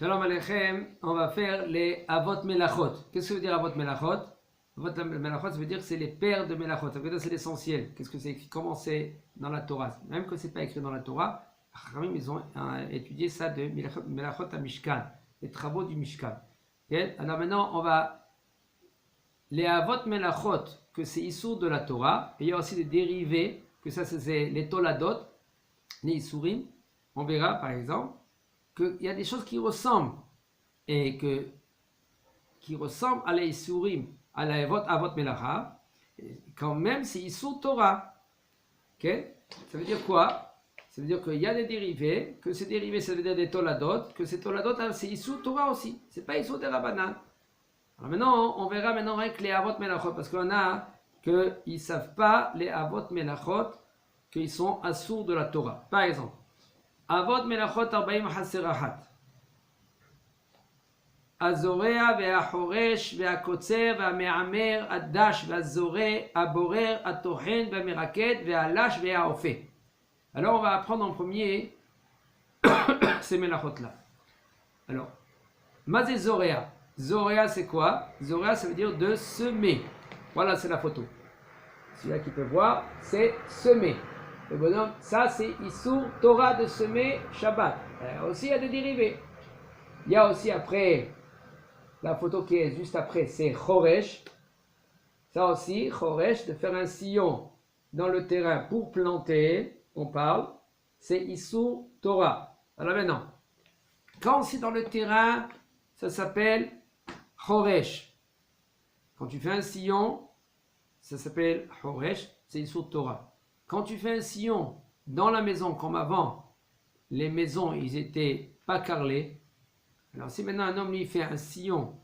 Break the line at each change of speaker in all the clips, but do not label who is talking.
Shalom Aleichem, on va faire les Avot Melachot. Qu'est-ce que ça veut dire Avot Melachot? Avot Melachot, ça veut dire que c'est les pères de Melachot. Ça veut dire que c'est l'essentiel. Qu'est-ce que c'est écrit? Comment c'est dans la Torah? Même que ce n'est pas écrit dans la Torah, ils ont étudié ça de Melachot à Mishkan, les travaux du Mishkan. Okay? Alors maintenant, on va les Avot Melachot, que c'est Issour de la Torah, et il y a aussi des dérivés, que ça c'est les Toladot, les Issourim. On verra par exemple qu'il y a des choses qui ressemblent et qui ressemblent à les Issourim, à la Avot Melacha, quand même c'est Issour Torah. Okay? Ça veut dire quoi? Ça veut dire qu'il y a des dérivés, que ces dérivés ça veut dire des Toladot, que ces Toladot c'est Issour Torah aussi, c'est pas Issour de Rabbanan. Alors maintenant on verra maintenant avec les Avot Melachot, parce qu'on a qu'ils ne savent pas les Avot Melachot, qu'ils sont assourds de la Torah. Par exemple, Avot Melachot 40 Haserahat. Azorea ve'achoresh ve'akotzer ve'ame'amer adash ve'azore aborer atohen ve'ameraket ve'alash ve'aofe. Alors on va apprendre en premier ces Melachot là. Alors, Mazé Zorea. Zorea c'est quoi? Zorea ça veut dire de semer. Voilà, c'est la photo. Celui-là qui peut voir, c'est semer. Le bonhomme, ça c'est Issour Torah de semer Shabbat. Aussi il y a des dérivés. Il y a aussi après, la photo qui est juste après, c'est Choresh. Ça aussi, Choresh, de faire un sillon dans le terrain pour planter, on parle, c'est Issour Torah. Alors maintenant, quand c'est dans le terrain, ça s'appelle Choresh. Quand tu fais un sillon, ça s'appelle Choresh, c'est Issour Torah. Quand tu fais un sillon dans la maison, comme avant, les maisons, ils étaient pas carrelés. Alors si maintenant un homme lui fait un sillon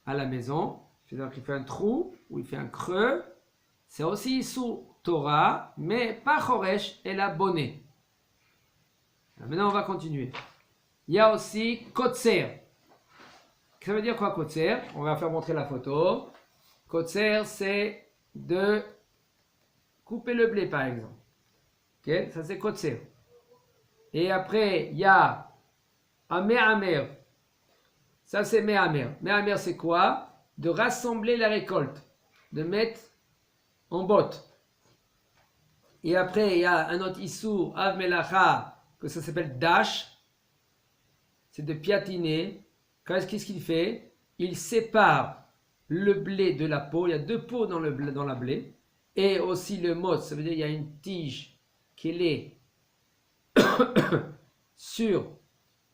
à la maison, c'est-à-dire qu'il fait un trou ou il fait un creux, c'est aussi sous Torah, mais pas Choresh et la bonnet. Maintenant on va continuer. Il y a aussi Kotzer. Ça veut dire quoi Kotzer? On va faire montrer la photo. Kotzer c'est de couper le blé par exemple. Ok, ça c'est Kotzer. Et après il y a Amer. Ça c'est Me'amer. Me'amer c'est quoi? De rassembler la récolte, de mettre en botte. Et après il y a un autre Issour, Av Melacha, que ça s'appelle Dash. C'est de piatiner. Qu'est-ce qu'il fait? Il sépare le blé de la peau. Il y a deux peaux dans la blé. Et aussi le mot, ça veut dire qu'il y a une tige qui est sur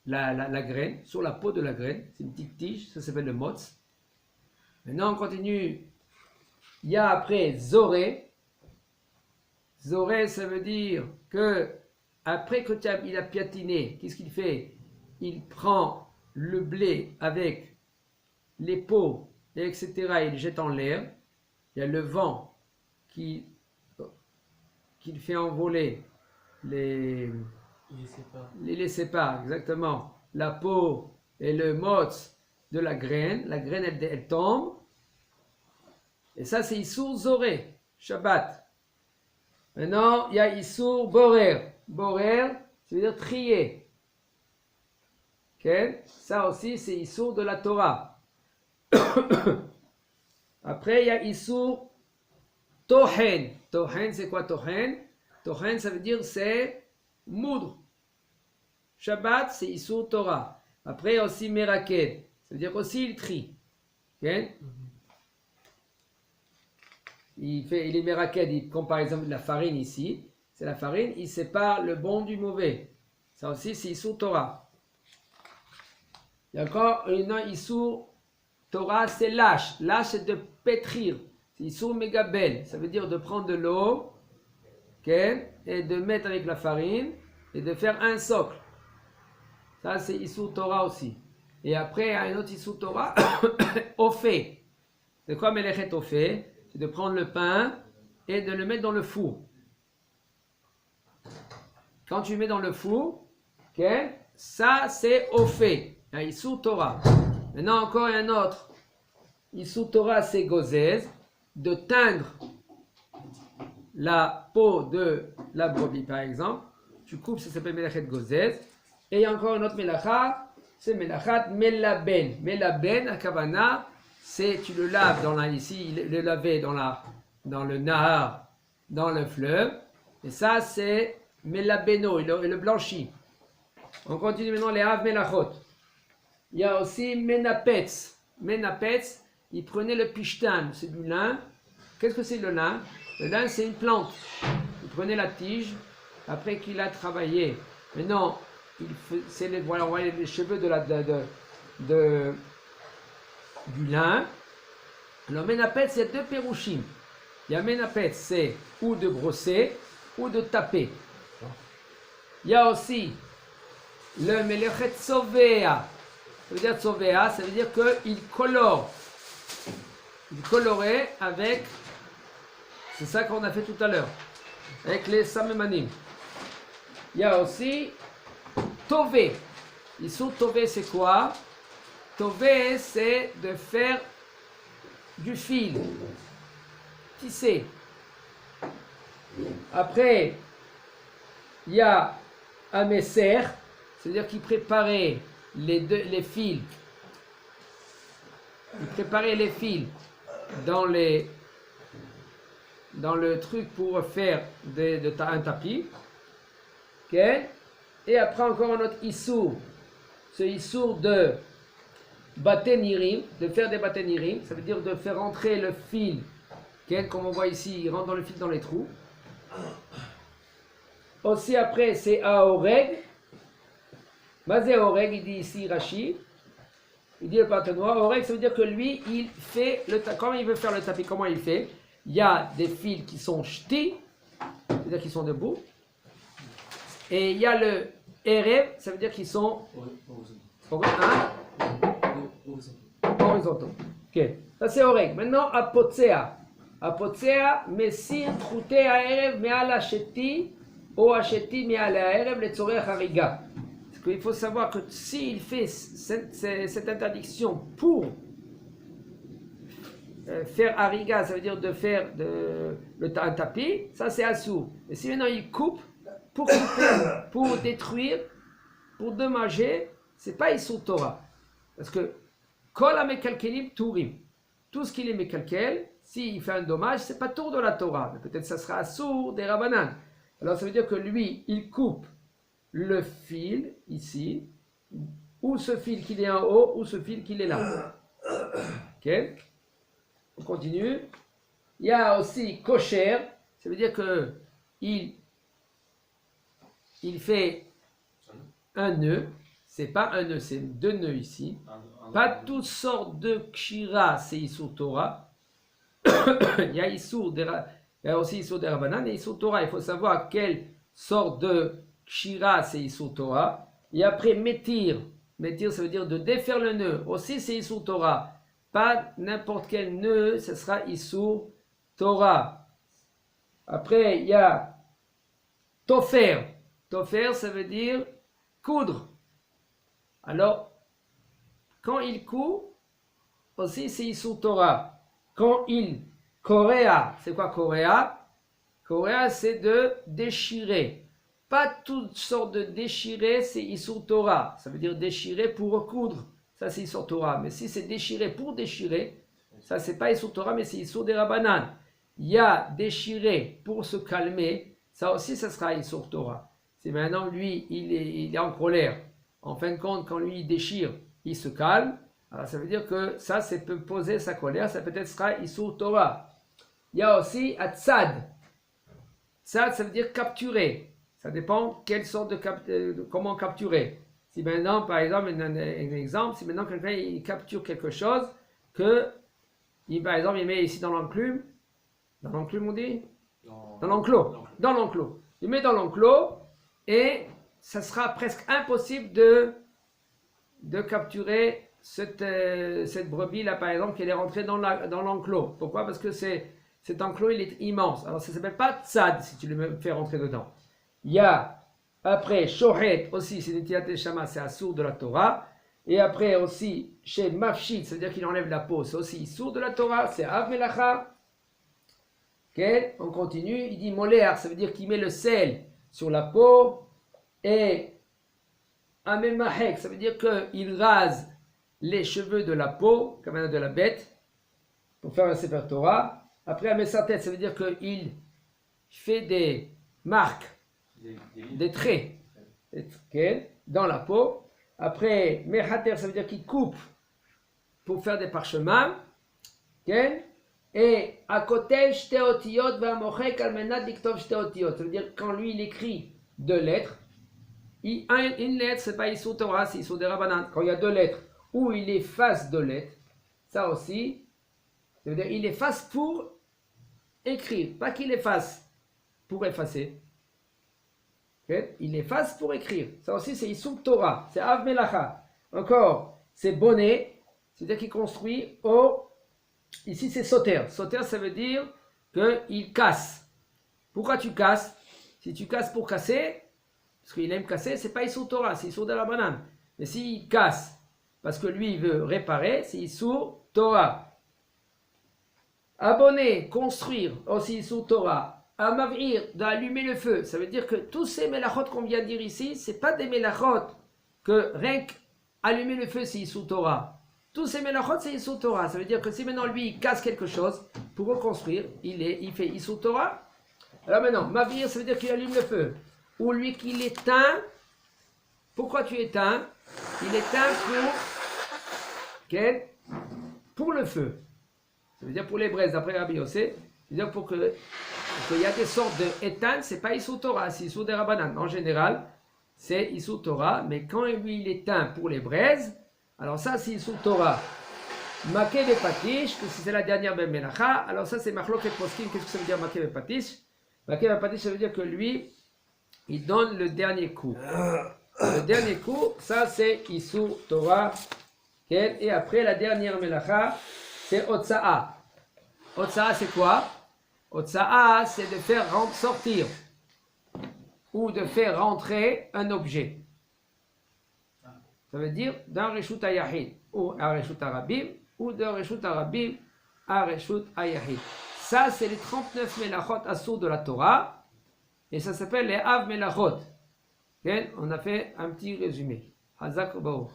la graine, sur la peau de la graine. C'est une petite tige, ça s'appelle le motz. Maintenant on continue. Il y a après Zoré. Zoré, ça veut dire que après qu'il a piatiné, qu'est-ce qu'il fait? Il prend le blé avec les peaux, etc. Il le jette en l'air. Il y a le vent qui fait envoler les sépare, exactement, la peau et le motz de la graine. La graine, elle tombe. Et ça, c'est Issour Zoré, Shabbat. Maintenant, il y a Issour Borer. Borer, ça veut dire trier. Okay? Ça aussi, c'est Issour de la Torah. Après, il y a Issour Tohen. Tohen, c'est quoi Tohen? Tohen, ça veut dire c'est moudre. Shabbat, c'est Issour Torah. Après, il y a aussi Meraket. Ça veut dire aussi il trie. Okay? Il est Meraket, comme par exemple la farine ici. C'est la farine, il sépare le bon du mauvais. Ça aussi, c'est Issour Torah. Il y a encore une Issour Torah, c'est lâche. Lâche, c'est de pétrir. C'est Issour Megabel. Ça veut dire de prendre de l'eau, okay, et de mettre avec la farine et de faire un socle. Ça, c'est Issour Torah aussi. Et après, il y a un autre Issour Torah, Ophé. C'est quoi Melechet Ophé? C'est de prendre le pain et de le mettre dans le four. Quand tu mets dans le four, okay, ça, c'est Ophé. Un Issour Torah. Maintenant, encore un autre. Issour Torah, c'est Gozez. De teindre la peau de la brebis, par exemple. Tu coupes, ça s'appelle Melechet Gozez. Et il y a encore une autre Melacha, c'est melachat melaben. Melaben, à kavana, c'est tu le laves ici, le laver dans le nahar, dans le fleuve. Et ça, c'est melabeno, il le blanchit. On continue maintenant les Av Melachot. Il y a aussi Menapetz. Menapetz, il prenait le pishtan, c'est du lin. Qu'est-ce que c'est le lin? Le lin, c'est une plante. Il prenait la tige, après qu'il a travaillé. Maintenant, voilà, on voit les cheveux du lin. Alors, Menapetz, il y a deux pérouchim. Il y a Menapetz, c'est ou de brosser, ou de taper. Il y a aussi le Melechet Sovea. Ça veut dire Sovea, ça veut dire qu'il colore. Il colorait avec, c'est ça qu'on a fait tout à l'heure, avec les Samemanim. Il y a aussi Tové. Ici, Tové, c'est quoi? Tové, c'est de faire du fil, tisser. Après, il y a un messer, c'est-à-dire qu'il préparait les fils. Il préparait les fils dans le truc pour faire un tapis. Okay? Et après encore un autre issour. Ce issour de batenirim, de faire des batenirim, ça veut dire de faire rentrer le fil. Okay? Comme on voit ici, il rentre dans le fil dans les trous. Aussi après, c'est Aoreg. Mazé Aoreg, il dit ici Rashi. Il dit le patenoir. Aoreg, ça veut dire que lui, il fait quand il veut faire le tapis, comment il fait? Il y a des fils qui sont shti, c'est-à-dire qu'ils sont debout. Et il y a le Erev, ça veut dire qu'ils sont horizontaux. Ok, ça c'est Aoreg. Maintenant, Apotsea. Apotsea, Messir, Trouté, Aerev, Me'al Hasheti. O Hacheti mi alaerev le tzorech hariga. Parce qu'il faut savoir que s'il fait cette interdiction pour faire hariga, ça veut dire de faire un tapis, ça c'est assourd. Et si maintenant il coupe, pour couper, pour détruire, pour dommager, c'est pas Issur Torah. Parce que kol hamekalkelim turim. Tout ce qu'il est mekalkel, s'il fait un dommage, c'est pas tour de la Torah. Mais peut-être ça sera assourd des Rabbanan. Alors ça veut dire que lui, il coupe le fil ici, ou ce fil qui est en haut, ou ce fil qui est là. Ok? On continue. Il y a aussi kosher, ça veut dire que il fait un nœud. C'est pas un nœud, c'est deux nœuds ici. Pas toutes sortes de kshira, c'est Issur Torah. Il y a Issur il y a aussi Issur des Rabbanan et Issur Torah. Il faut savoir quelle sorte de kshira c'est Issur Torah. Et après, métir. Métir, ça veut dire de défaire le nœud. Aussi, c'est Issur Torah. Pas n'importe quel nœud, ce sera Issur Torah. Après, il y a Tofer. Tofer, ça veut dire coudre. Alors, quand il coud, aussi, c'est Issur Torah. Quand il Korea, c'est quoi Korea? Korea, c'est de déchirer. Pas toutes sortes de déchirer, c'est Issur Torah. Ça veut dire déchirer pour recoudre. Ça, c'est Issur Torah. Mais si c'est déchirer pour déchirer, ça, c'est pas Issur Torah, mais c'est Issur des Rabbanan. Il y a déchirer pour se calmer. Ça aussi, ça sera Issur Torah. C'est maintenant, lui, il est en colère. En fin de compte, quand lui, il déchire, il se calme. Alors, ça veut dire que ça peut poser sa colère. Ça peut-être sera Issur Torah. Il y a aussi Atzad. Tzad, ça veut dire capturer. Ça dépend quelle sorte comment capturer. Si maintenant, par exemple, un exemple, si maintenant quelqu'un il capture quelque chose, par exemple, il met ici dans l'enclume on dit? Dans l'enclos. Dans l'enclos. Il met dans l'enclos et ça sera presque impossible de capturer cette brebis là, par exemple, qu'elle est rentrée dans l'enclos. Pourquoi? Parce que cet enclos, il est immense. Alors, ça ne s'appelle pas tzad si tu le fais rentrer dedans. Il y a, après, shohet aussi, c'est Netilat Neshama, c'est assourd de la Torah. Et après aussi, chez Mafshit, c'est-à-dire qu'il enlève la peau, c'est aussi assourd de la Torah, c'est Av Melacha. Ok, on continue. Il dit Moléar, ça veut dire qu'il met le sel sur la peau. Et Amemahek, ça veut dire qu'il rase les cheveux de la peau, comme de la bête, pour faire un Sefer Torah. Après, Amesatet, ça veut dire qu'il fait des marques, des traits, dans la peau. Après, Mehater, ça veut dire qu'il coupe pour faire des parchemins. Et à côté, Shteotiyot va mochek almenat diktov Shteotiyot. Ça veut dire quand lui il écrit deux lettres, une lettre c'est pas Issur Torah, c'est Issur de Rabbanan. Quand il y a deux lettres, ou il efface deux lettres, ça aussi, ça veut dire il efface pour écrire, pas qu'il efface pour effacer. Il efface pour écrire. Ça aussi c'est Issur Torah, c'est Av Melacha. Encore, c'est bonnet, c'est-à-dire qu'il construit au. Ici c'est sauter. Sauter ça veut dire qu'il casse. Pourquoi tu casses? Si tu casses pour casser, parce qu'il aime casser, c'est pas Issur Torah, c'est Issur de la banane. Mais s'il casse parce que lui il veut réparer, c'est Issur Torah. Abonner, construire, aussi Issur Torah. Amavir, d'allumer le feu. Ça veut dire que tous ces mélachot qu'on vient de dire ici, c'est pas des mélachot que rien qu'allumer le feu c'est Issur Torah. Tous ces mélachot, c'est Issur Torah. Ça veut dire que si maintenant lui il casse quelque chose pour reconstruire, il fait Issur Torah. Alors maintenant, Mavir, ça veut dire qu'il allume le feu. Ou lui qu'il éteint. Pourquoi tu éteins? Il éteint pour le feu. Ça veut dire pour les braises, d'après Rabbi Yossé. C'est-à-dire qu'il y a des sortes d'éteindre, c'est pas Issur Torah, c'est Issur de Rabbanan. En général, c'est Issur Torah, mais quand lui il éteint pour les braises, alors ça c'est Issur Torah. Maké ve patish, que c'est la dernière ben melacha. Alors ça c'est Machloket Poskim. Qu'est-ce que ça veut dire Maké ve patish? Maké ve patish, ça veut dire que lui, il donne le dernier coup. Le dernier coup, ça c'est Issur Torah. Et après la dernière melacha, c'est Otsa'a. Otsa'a c'est quoi? Otsa'a c'est de faire sortir ou de faire rentrer un objet. Ça veut dire d'un Reshut Hayahid ou un Reshut Harabim ou d'un Reshut Harabim à Reshut Hayahid. Ça, c'est les 39 Melachot Asur de la Torah et ça s'appelle les Av Melachot. On a fait un petit résumé. Hazak Baruch.